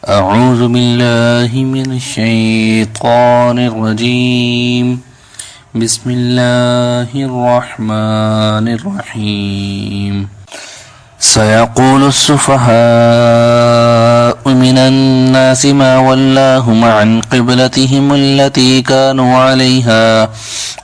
أعوذ بالله من الشيطان الرجيم. بسم الله الرحمن الرحيم. سيقول السفهاء من الناس ما ولاهم عن قبلتهم التي كانوا عليها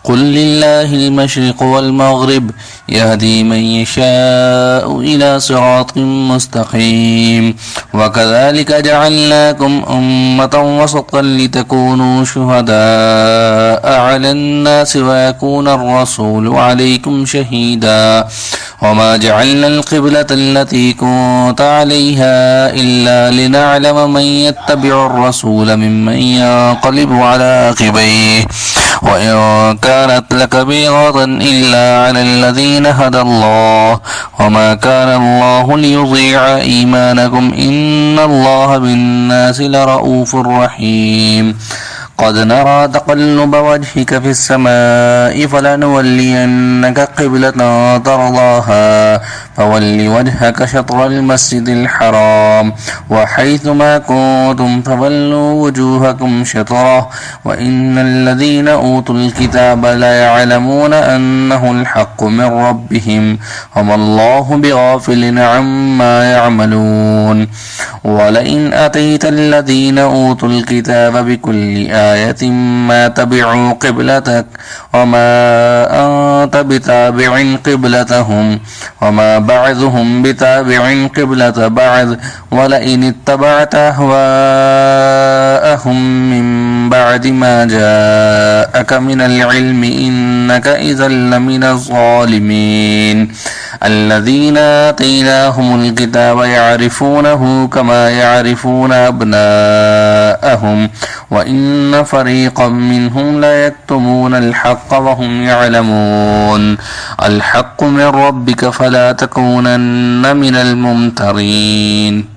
قل لله المشرق والمغرب يهدي من يشاء إلى صراط مستقيم وكذلك جعلناكم أمة وسطا لتكونوا شهداء على الناس ويكون الرسول عليكم شهيدا وما جعلنا القبلة التي كنت عليها إلا لنعلم من يتبع الرسول ممن ينقلب على عقبيه وإن كانت لكبيرة إلا على الذين هدى الله وما كان الله ليضيع إيمانكم إن الله بالناس لرؤوف رحيم. قد نرى تقلب وجهك في السماء فلنولينك قبلة ترضاها فول وجهك شطر المسجد الحرام وحيث ما كنتم فولوا وجوهكم شطره وإن الذين أوتوا الكتاب ليعلمون أنه الحق من ربهم وما الله بغافل عما يعملون. ولئن أتيت الذين أوتوا الكتاب بكل آية ما تبعوا قبلتك وما أنت بتابع قبلتهم وما بعضهم بتابع قبلة بعض ولئن اتبعت أهواءهم من بعد ما جاءك من العلم إنك إذا لمن الظالمين. الذين آتيناهم الكتاب يعرفونه كما يعرفون أبناءهم وإن فريقا منهم ليكتمون الحق وهم يعلمون. الحق من ربك فلا تكونن من الممترين.